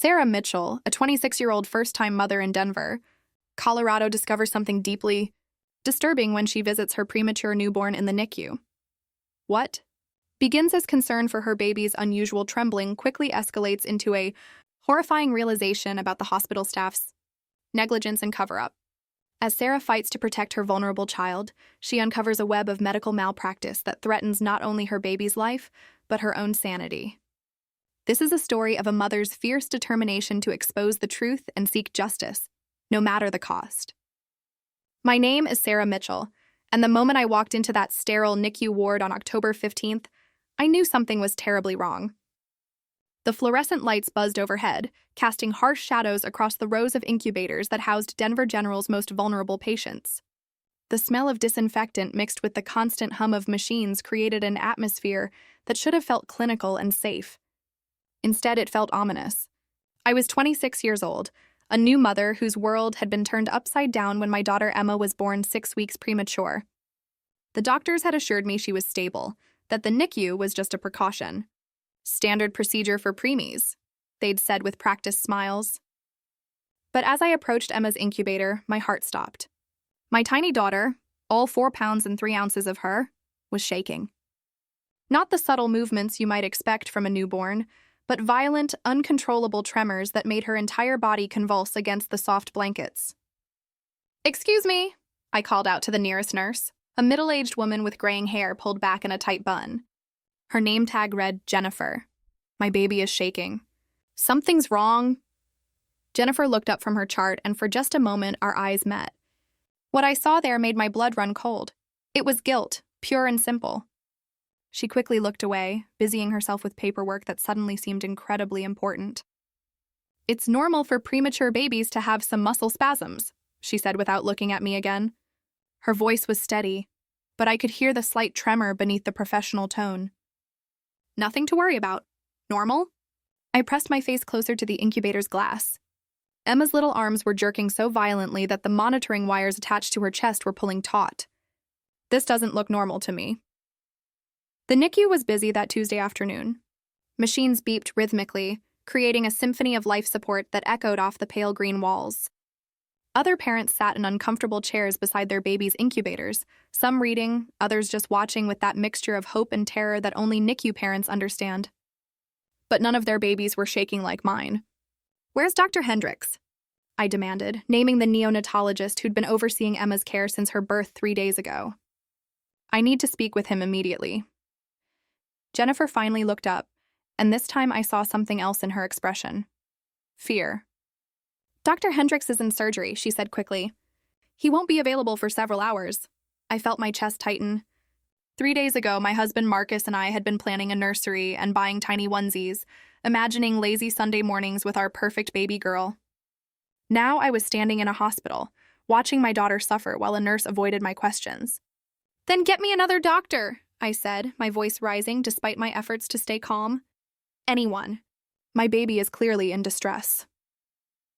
Sarah Mitchell, a 26-year-old first-time mother in Denver, Colorado, discovers something deeply disturbing when she visits her premature newborn in the NICU. What begins as concern for her baby's unusual trembling quickly escalates into a horrifying realization about the hospital staff's negligence and cover-up. As Sarah fights to protect her vulnerable child, she uncovers a web of medical malpractice that threatens not only her baby's life, but her own sanity. This is a story of a mother's fierce determination to expose the truth and seek justice, no matter the cost. My name is Sarah Mitchell, and the moment I walked into that sterile NICU ward on October 15th, I knew something was terribly wrong. The fluorescent lights buzzed overhead, casting harsh shadows across the rows of incubators that housed Denver General's most vulnerable patients. The smell of disinfectant mixed with the constant hum of machines created an atmosphere that should have felt clinical and safe. Instead, it felt ominous. I was 26 years old, a new mother whose world had been turned upside down when my daughter Emma was born 6 weeks premature. The doctors had assured me she was stable, that the NICU was just a precaution. Standard procedure for preemies, they'd said with practiced smiles. But as I approached Emma's incubator, my heart stopped. My tiny daughter, all 4 pounds and 3 ounces of her, was shaking. Not the subtle movements you might expect from a newborn, but violent, uncontrollable tremors that made her entire body convulse against the soft blankets. "Excuse me," I called out to the nearest nurse, a middle-aged woman with graying hair pulled back in a tight bun. Her name tag read Jennifer. "My baby is shaking. Something's wrong." Jennifer looked up from her chart, and for just a moment our eyes met. What I saw there made my blood run cold. It was guilt, pure and simple. She quickly looked away, busying herself with paperwork that suddenly seemed incredibly important. "It's normal for premature babies to have some muscle spasms," she said without looking at me again. Her voice was steady, but I could hear the slight tremor beneath the professional tone. "Nothing to worry about. Normal?" I pressed my face closer to the incubator's glass. Emma's little arms were jerking so violently that the monitoring wires attached to her chest were pulling taut. "This doesn't look normal to me." The NICU was busy that Tuesday afternoon. Machines beeped rhythmically, creating a symphony of life support that echoed off the pale green walls. Other parents sat in uncomfortable chairs beside their babies' incubators, some reading, others just watching with that mixture of hope and terror that only NICU parents understand. But none of their babies were shaking like mine. "Where's Dr. Hendricks?" I demanded, naming the neonatologist who'd been overseeing Emma's care since her birth 3 days ago. "I need to speak with him immediately." Jennifer finally looked up, and this time I saw something else in her expression. Fear. "Dr. Hendricks is in surgery," she said quickly. "He won't be available for several hours." I felt my chest tighten. 3 days ago, my husband Marcus and I had been planning a nursery and buying tiny onesies, imagining lazy Sunday mornings with our perfect baby girl. Now I was standing in a hospital, watching my daughter suffer while a nurse avoided my questions. "Then get me another doctor," I said, my voice rising despite my efforts to stay calm. "Anyone. My baby is clearly in distress."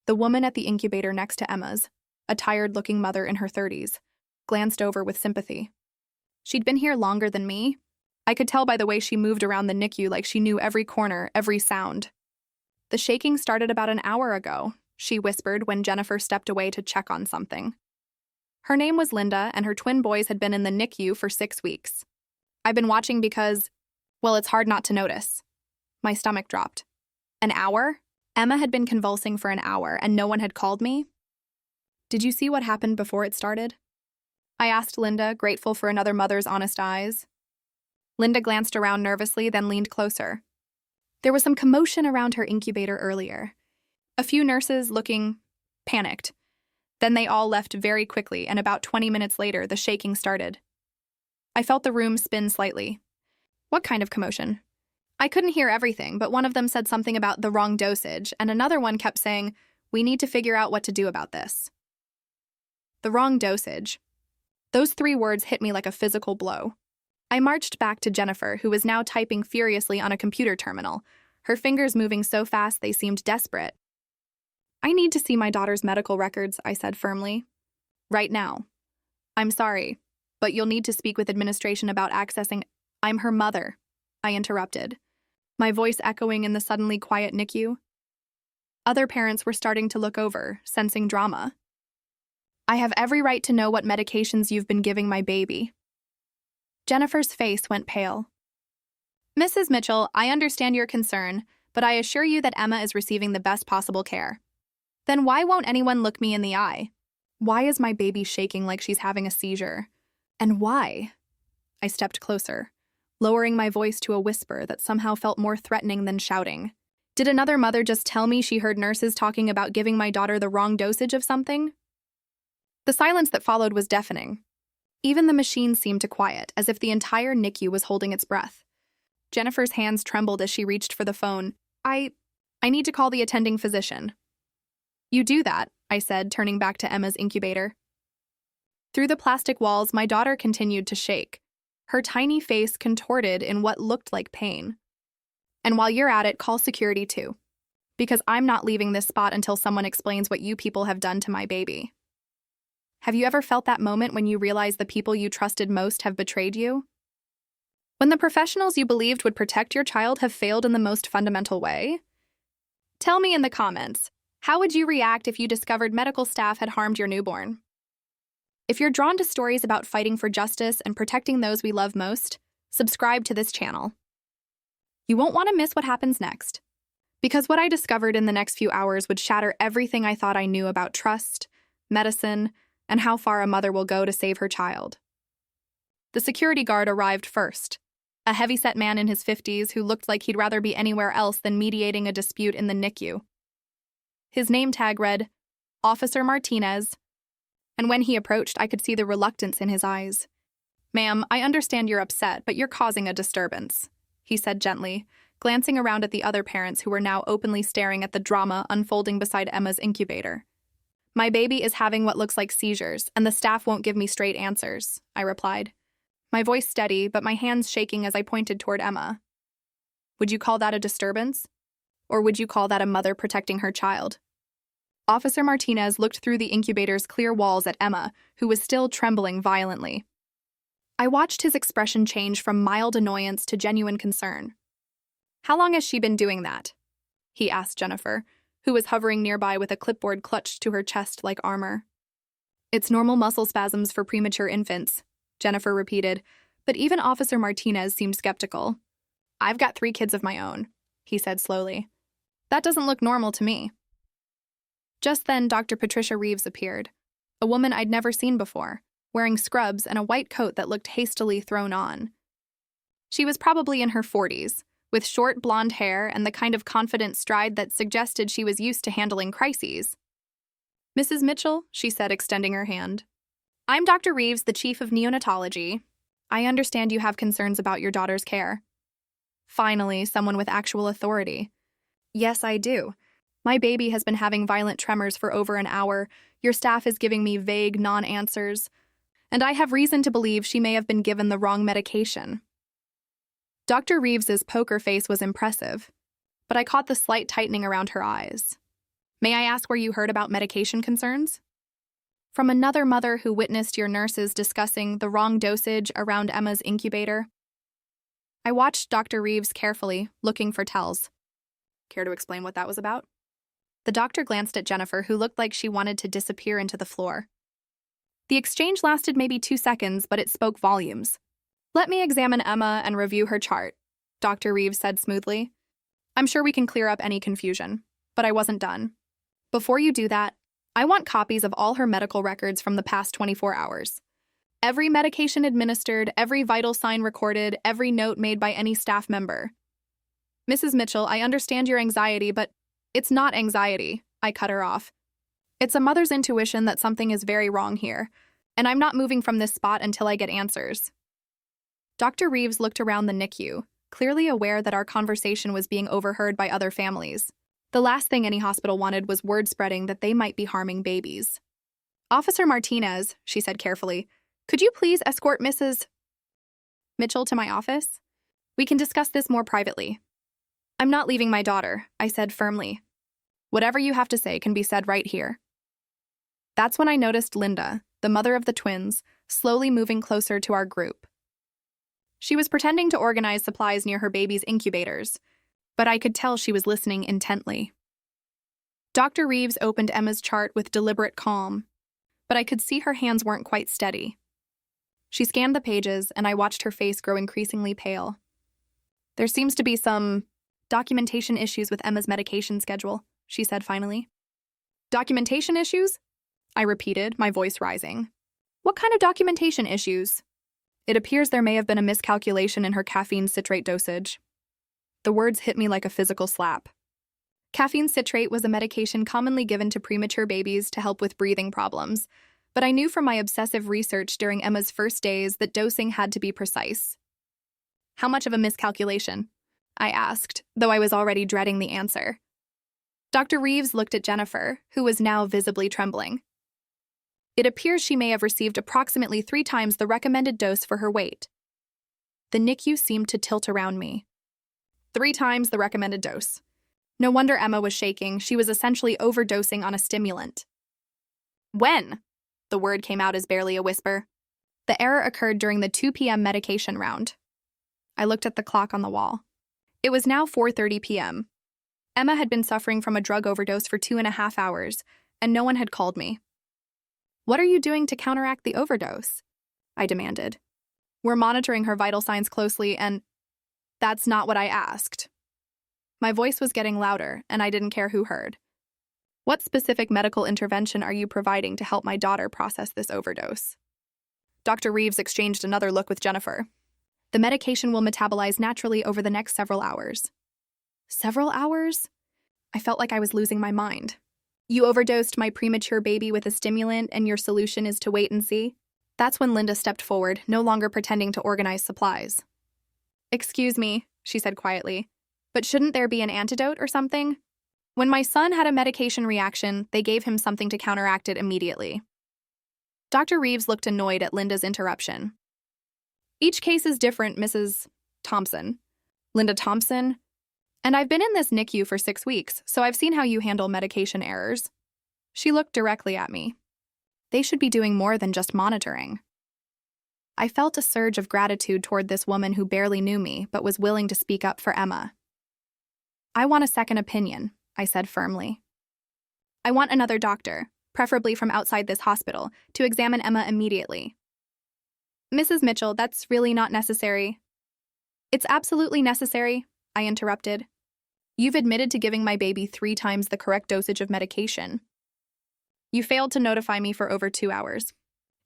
The woman at the incubator next to Emma's, a tired-looking mother in her 30s, glanced over with sympathy. She'd been here longer than me. I could tell by the way she moved around the NICU like she knew every corner, every sound. "The shaking started about an hour ago," she whispered when Jennifer stepped away to check on something. Her name was Linda, and her twin boys had been in the NICU for 6 weeks. "I've been watching because, well, it's hard not to notice." My stomach dropped. An hour? Emma had been convulsing for an hour, and no one had called me? "Did you see what happened before it started?" I asked Linda, grateful for another mother's honest eyes. Linda glanced around nervously, then leaned closer. There was some commotion around her incubator earlier. A few nurses looking panicked. Then they all left very quickly, and about 20 minutes later, the shaking started. I felt the room spin slightly. "What kind of commotion?" I couldn't hear everything, but one of them said something about the wrong dosage, and another one kept saying, "We need to figure out what to do about this." The wrong dosage. Those 3 words hit me like a physical blow. I marched back to Jennifer, who was now typing furiously on a computer terminal, her fingers moving so fast they seemed desperate. "I need to see my daughter's medical records," I said firmly. "Right now." "I'm sorry, but you'll need to speak with administration about accessing—" "I'm her mother," I interrupted, my voice echoing in the suddenly quiet NICU. Other parents were starting to look over, sensing drama. I have every right to know what medications you've been giving my baby. Jennifer's face went pale. Mrs. Mitchell, I understand your concern, but I assure you that Emma is receiving the best possible care. Then why won't anyone look me in the eye? Why is my baby shaking like she's having a seizure? And why? I stepped closer, lowering my voice to a whisper that somehow felt more threatening than shouting. Did another mother just tell me she heard nurses talking about giving my daughter the wrong dosage of something? The silence that followed was deafening. Even the machine seemed to quiet, as if the entire NICU was holding its breath. Jennifer's hands trembled as she reached for the phone. I need to call the attending physician. You do that, I said, turning back to Emma's incubator. Through the plastic walls, my daughter continued to shake, her tiny face contorted in what looked like pain. And while you're at it, call security too. Because I'm not leaving this spot until someone explains what you people have done to my baby. Have you ever felt that moment when you realize the people you trusted most have betrayed you? When the professionals you believed would protect your child have failed in the most fundamental way? Tell me in the comments, how would you react if you discovered medical staff had harmed your newborn? If you're drawn to stories about fighting for justice and protecting those we love most, subscribe to this channel. You won't want to miss what happens next, because what I discovered in the next few hours would shatter everything I thought I knew about trust, medicine, and how far a mother will go to save her child. The security guard arrived first, a heavy-set man in his 50s who looked like he'd rather be anywhere else than mediating a dispute in the NICU. His name tag read, Officer Martinez, and when he approached, I could see the reluctance in his eyes. Ma'am, I understand you're upset, but you're causing a disturbance, he said gently, glancing around at the other parents who were now openly staring at the drama unfolding beside Emma's incubator. My baby is having what looks like seizures, and the staff won't give me straight answers, I replied, my voice steady, but my hands shaking as I pointed toward Emma. Would you call that a disturbance? Or would you call that a mother protecting her child? Officer Martinez looked through the incubator's clear walls at Emma, who was still trembling violently. I watched his expression change from mild annoyance to genuine concern. How long has she been doing that? He asked Jennifer, who was hovering nearby with a clipboard clutched to her chest like armor. It's normal muscle spasms for premature infants, Jennifer repeated, but even Officer Martinez seemed skeptical. I've got 3 kids of my own, he said slowly. That doesn't look normal to me. Just then, Dr. Patricia Reeves appeared, a woman I'd never seen before, wearing scrubs and a white coat that looked hastily thrown on. She was probably in her 40s, with short blonde hair and the kind of confident stride that suggested she was used to handling crises. Mrs. Mitchell, she said, extending her hand. I'm Dr. Reeves, the chief of neonatology. I understand you have concerns about your daughter's care. Finally, someone with actual authority. Yes, I do. My baby has been having violent tremors for over an hour. Your staff is giving me vague non-answers. And I have reason to believe she may have been given the wrong medication. Dr. Reeves's poker face was impressive, but I caught the slight tightening around her eyes. May I ask where you heard about medication concerns? From another mother who witnessed your nurses discussing the wrong dosage around Emma's incubator. I watched Dr. Reeves carefully, looking for tells. Care to explain what that was about? The doctor glanced at Jennifer, who looked like she wanted to disappear into the floor. The exchange lasted maybe 2 seconds, but it spoke volumes. Let me examine Emma and review her chart, Dr. Reeves said smoothly. I'm sure we can clear up any confusion, but I wasn't done. Before you do that, I want copies of all her medical records from the past 24 hours. Every medication administered, every vital sign recorded, every note made by any staff member. Mrs. Mitchell, I understand your anxiety, but it's not anxiety, I cut her off. It's a mother's intuition that something is very wrong here, and I'm not moving from this spot until I get answers. Dr. Reeves looked around the NICU, clearly aware that our conversation was being overheard by other families. The last thing any hospital wanted was word spreading that they might be harming babies. Officer Martinez, she said carefully, could you please escort Mrs. Mitchell to my office? We can discuss this more privately. I'm not leaving my daughter, I said firmly. Whatever you have to say can be said right here. That's when I noticed Linda, the mother of the twins, slowly moving closer to our group. She was pretending to organize supplies near her baby's incubators, but I could tell she was listening intently. Dr. Reeves opened Emma's chart with deliberate calm, but I could see her hands weren't quite steady. She scanned the pages, and I watched her face grow increasingly pale. There seems to be some documentation issues with Emma's medication schedule, she said finally. Documentation issues? I repeated, my voice rising. What kind of documentation issues? It appears there may have been a miscalculation in her caffeine citrate dosage. The words hit me like a physical slap. Caffeine citrate was a medication commonly given to premature babies to help with breathing problems, but I knew from my obsessive research during Emma's first days that dosing had to be precise. How much of a miscalculation? I asked, though I was already dreading the answer. Dr. Reeves looked at Jennifer, who was now visibly trembling. It appears she may have received approximately 3 times the recommended dose for her weight. The NICU seemed to tilt around me. 3 times the recommended dose. No wonder Emma was shaking. She was essentially overdosing on a stimulant. When? The word came out as barely a whisper. The error occurred during the 2 p.m. medication round. I looked at the clock on the wall. It was now 4:30 p.m. Emma had been suffering from a drug overdose for 2.5 hours, and no one had called me. What are you doing to counteract the overdose? I demanded. We're monitoring her vital signs closely, and that's not what I asked. My voice was getting louder, and I didn't care who heard. What specific medical intervention are you providing to help my daughter process this overdose? Dr. Reeves exchanged another look with Jennifer. The medication will metabolize naturally over the next several hours. Several hours? I felt like I was losing my mind. You overdosed my premature baby with a stimulant, and your solution is to wait and see? That's when Linda stepped forward, no longer pretending to organize supplies. Excuse me, she said quietly, but shouldn't there be an antidote or something? When my son had a medication reaction, they gave him something to counteract it immediately. Dr. Reeves looked annoyed at Linda's interruption. Each case is different, Mrs. Thompson. Linda Thompson? And I've been in this NICU for 6 weeks, so I've seen how you handle medication errors. She looked directly at me. They should be doing more than just monitoring. I felt a surge of gratitude toward this woman who barely knew me but was willing to speak up for Emma. I want a second opinion, I said firmly. I want another doctor, preferably from outside this hospital, to examine Emma immediately. Mrs. Mitchell, that's really not necessary. It's absolutely necessary, I interrupted. You've admitted to giving my baby 3 times the correct dosage of medication. You failed to notify me for over 2 hours.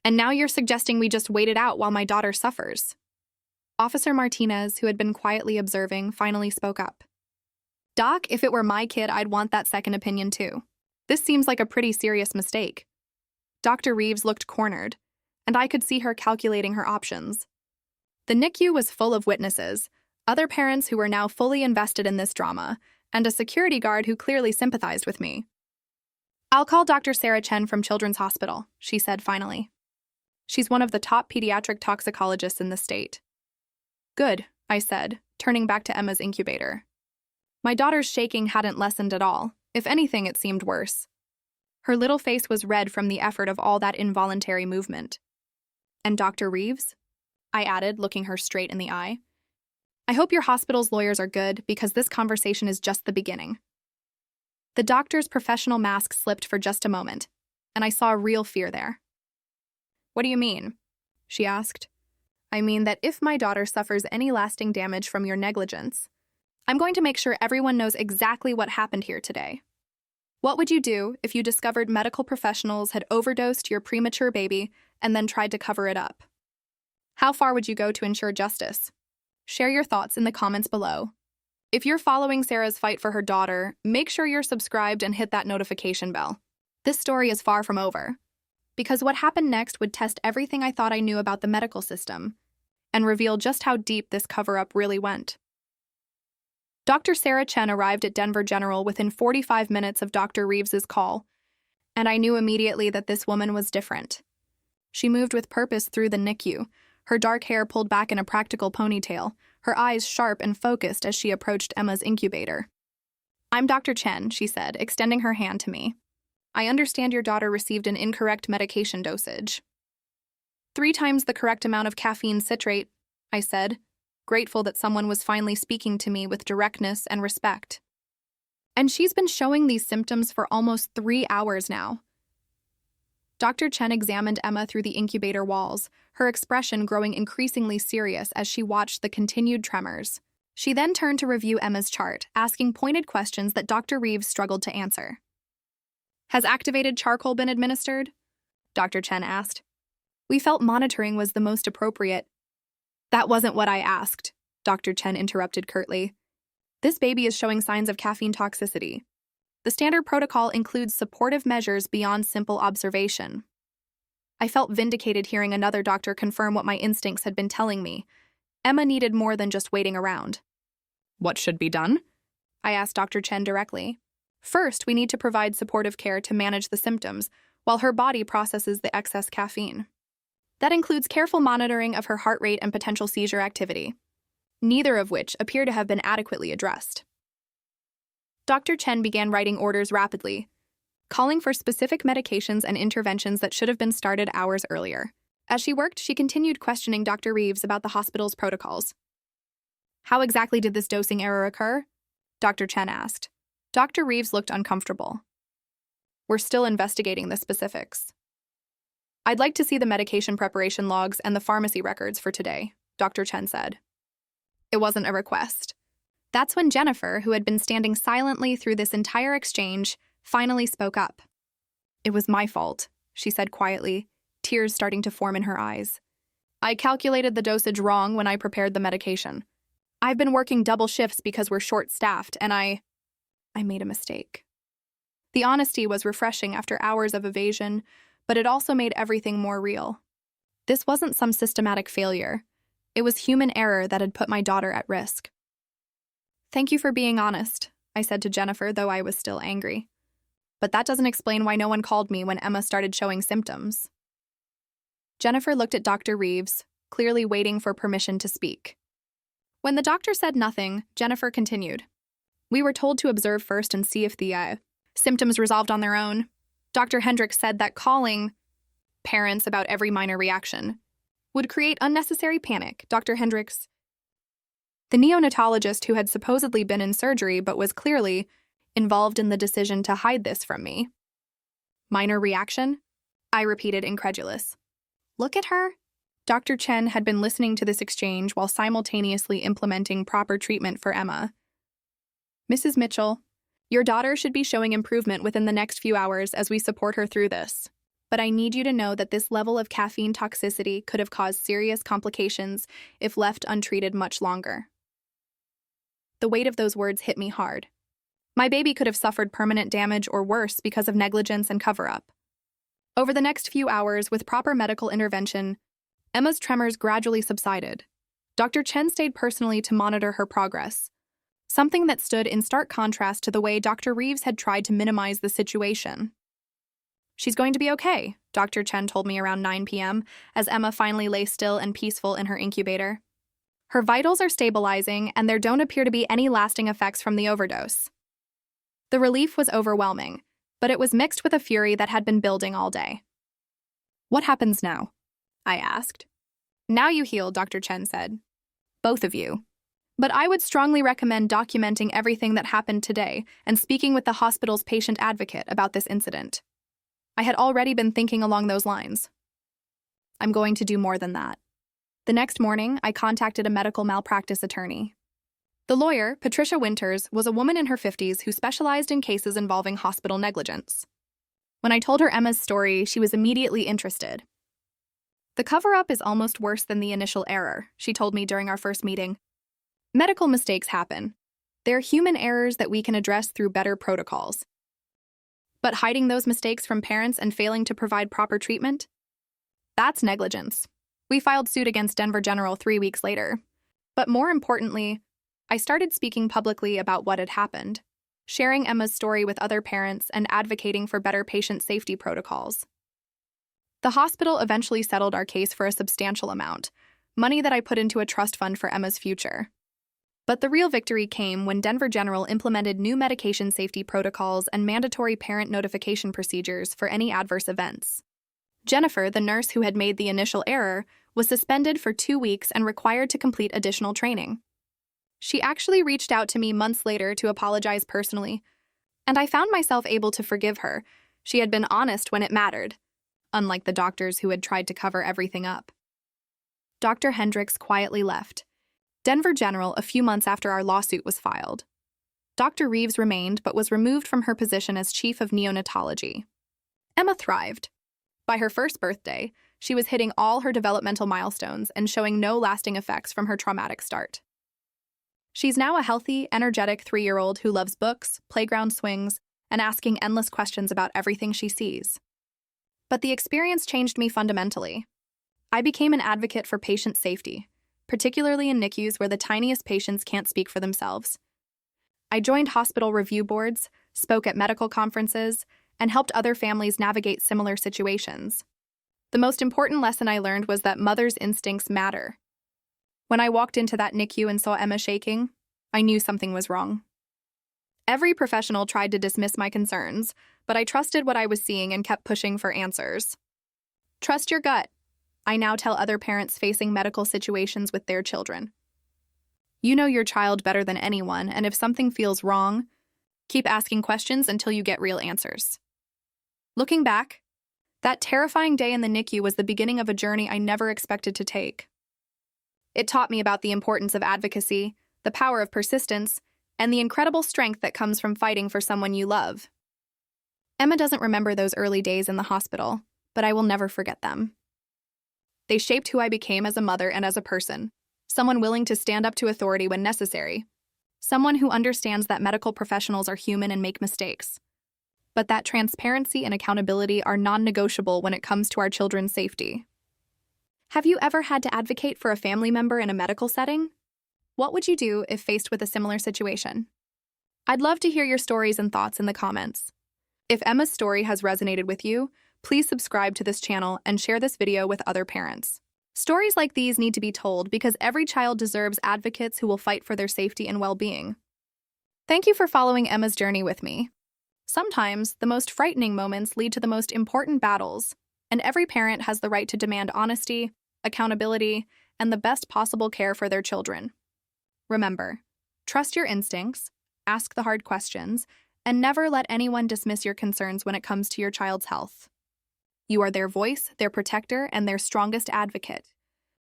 And now you're suggesting we just wait it out while my daughter suffers. Officer Martinez, who had been quietly observing, finally spoke up. Doc, if it were my kid, I'd want that second opinion too. This seems like a pretty serious mistake. Dr. Reeves looked cornered, and I could see her calculating her options. The NICU was full of witnesses, other parents who were now fully invested in this drama, and a security guard who clearly sympathized with me. I'll call Dr. Sarah Chen from Children's Hospital, she said finally. She's one of the top pediatric toxicologists in the state. Good, I said, turning back to Emma's incubator. My daughter's shaking hadn't lessened at all. If anything, it seemed worse. Her little face was red from the effort of all that involuntary movement. And Dr. Reeves? I added, looking her straight in the eye. I hope your hospital's lawyers are good, because this conversation is just the beginning. The doctor's professional mask slipped for just a moment, and I saw real fear there. What do you mean? She asked. I mean that if my daughter suffers any lasting damage from your negligence, I'm going to make sure everyone knows exactly what happened here today. What would you do if you discovered medical professionals had overdosed your premature baby and then tried to cover it up? How far would you go to ensure justice? Share your thoughts in the comments below. If you're following Sarah's fight for her daughter, make sure you're subscribed and hit that notification bell. This story is far from over, because what happened next would test everything I thought I knew about the medical system and reveal just how deep this cover-up really went. Dr. Sarah Chen arrived at Denver General within 45 minutes of Dr. Reeves's call, and I knew immediately that this woman was different. She moved with purpose through the NICU, her dark hair pulled back in a practical ponytail, her eyes sharp and focused as she approached Emma's incubator. I'm Dr. Chen, she said, extending her hand to me. I understand your daughter received an incorrect medication dosage. 3 times the correct amount of caffeine citrate, I said, grateful that someone was finally speaking to me with directness and respect. And she's been showing these symptoms for almost 3 hours now. Dr. Chen examined Emma through the incubator walls, her expression growing increasingly serious as she watched the continued tremors. She then turned to review Emma's chart, asking pointed questions that Dr. Reeves struggled to answer. "Has activated charcoal been administered?" Dr. Chen asked. "We felt monitoring was the most appropriate." "That wasn't what I asked," Dr. Chen interrupted curtly. "This baby is showing signs of caffeine toxicity. The standard protocol includes supportive measures beyond simple observation." I felt vindicated hearing another doctor confirm what my instincts had been telling me. Emma needed more than just waiting around. "What should be done?" I asked Dr. Chen directly. "First, we need to provide supportive care to manage the symptoms while her body processes the excess caffeine. That includes careful monitoring of her heart rate and potential seizure activity, neither of which appear to have been adequately addressed." Dr. Chen began writing orders rapidly, calling for specific medications and interventions that should have been started hours earlier. As she worked, she continued questioning Dr. Reeves about the hospital's protocols. "How exactly did this dosing error occur?" Dr. Chen asked. Dr. Reeves looked uncomfortable. "We're still investigating the specifics." "I'd like to see the medication preparation logs and the pharmacy records for today," Dr. Chen said. It wasn't a request. That's when Jennifer, who had been standing silently through this entire exchange, finally spoke up. "It was my fault," she said quietly, tears starting to form in her eyes. "I calculated the dosage wrong when I prepared the medication. I've been working double shifts because we're short-staffed, and I made a mistake." The honesty was refreshing after hours of evasion, but it also made everything more real. This wasn't some systematic failure. It was human error that had put my daughter at risk. "Thank you for being honest," I said to Jennifer, though I was still angry. "But that doesn't explain why no one called me when Emma started showing symptoms." Jennifer looked at Dr. Reeves, clearly waiting for permission to speak. When the doctor said nothing, Jennifer continued. "We were told to observe first and see if the symptoms resolved on their own. Dr. Hendricks said that calling parents about every minor reaction would create unnecessary panic. Dr. Hendricks, the neonatologist who had supposedly been in surgery but was clearly involved in the decision to hide this from me." "Minor reaction?" I repeated, incredulous. "Look at her." Dr. Chen had been listening to this exchange while simultaneously implementing proper treatment for Emma. "Mrs. Mitchell, your daughter should be showing improvement within the next few hours as we support her through this. But I need you to know that this level of caffeine toxicity could have caused serious complications if left untreated much longer." The weight of those words hit me hard. My baby could have suffered permanent damage or worse because of negligence and cover-up. Over the next few hours, with proper medical intervention, Emma's tremors gradually subsided. Dr. Chen stayed personally to monitor her progress, something that stood in stark contrast to the way Dr. Reeves had tried to minimize the situation. "She's going to be okay," Dr. Chen told me around 9 p.m. as Emma finally lay still and peaceful in her incubator. "Her vitals are stabilizing, and there don't appear to be any lasting effects from the overdose." The relief was overwhelming, but it was mixed with a fury that had been building all day. "What happens now?" I asked. "Now you heal," Dr. Chen said. "Both of you. But I would strongly recommend documenting everything that happened today and speaking with the hospital's patient advocate about this incident." I had already been thinking along those lines. "I'm going to do more than that." The next morning, I contacted a medical malpractice attorney. The lawyer, Patricia Winters, was a woman in her 50s who specialized in cases involving hospital negligence. When I told her Emma's story, she was immediately interested. "The cover-up is almost worse than the initial error," she told me during our first meeting. "Medical mistakes happen. They're human errors that we can address through better protocols. But hiding those mistakes from parents and failing to provide proper treatment? That's negligence." We filed suit against Denver General 3 weeks later. But more importantly, I started speaking publicly about what had happened, sharing Emma's story with other parents and advocating for better patient safety protocols. The hospital eventually settled our case for a substantial amount, money that I put into a trust fund for Emma's future. But the real victory came when Denver General implemented new medication safety protocols and mandatory parent notification procedures for any adverse events. Jennifer, the nurse who had made the initial error, was suspended for 2 weeks and required to complete additional training. She actually reached out to me months later to apologize personally, And I found myself able to forgive her. She had been honest when it mattered, unlike the doctors who had tried to cover everything up. Dr. Hendricks quietly left Denver General a few months after our lawsuit was filed. Dr. Reeves remained but was removed from her position as chief of neonatology. Emma thrived. By her first birthday, she was hitting all her developmental milestones and showing no lasting effects from her traumatic start. She's now a healthy, energetic 3-year-old who loves books, playground swings, and asking endless questions about everything she sees. But the experience changed me fundamentally. I became an advocate for patient safety, particularly in NICUs where the tiniest patients can't speak for themselves. I joined hospital review boards, spoke at medical conferences, and helped other families navigate similar situations. The most important lesson I learned was that mothers' instincts matter. When I walked into that NICU and saw Emma shaking, I knew something was wrong. Every professional tried to dismiss my concerns, but I trusted what I was seeing and kept pushing for answers. Trust your gut, I now tell other parents facing medical situations with their children. You know your child better than anyone, and if something feels wrong, keep asking questions until you get real answers. Looking back, that terrifying day in the NICU was the beginning of a journey I never expected to take. It taught me about the importance of advocacy, the power of persistence, and the incredible strength that comes from fighting for someone you love. Emma doesn't remember those early days in the hospital, but I will never forget them. They shaped who I became as a mother and as a person, someone willing to stand up to authority when necessary, someone who understands that medical professionals are human and make mistakes, but that transparency and accountability are non-negotiable when it comes to our children's safety. Have you ever had to advocate for a family member in a medical setting? What would you do if faced with a similar situation? I'd love to hear your stories and thoughts in the comments. If Emma's story has resonated with you, please subscribe to this channel and share this video with other parents. Stories like these need to be told because every child deserves advocates who will fight for their safety and well-being. Thank you for following Emma's journey with me. Sometimes, the most frightening moments lead to the most important battles, and every parent has the right to demand honesty, accountability, and the best possible care for their children. Remember, trust your instincts, ask the hard questions, and never let anyone dismiss your concerns when it comes to your child's health. You are their voice, their protector, and their strongest advocate.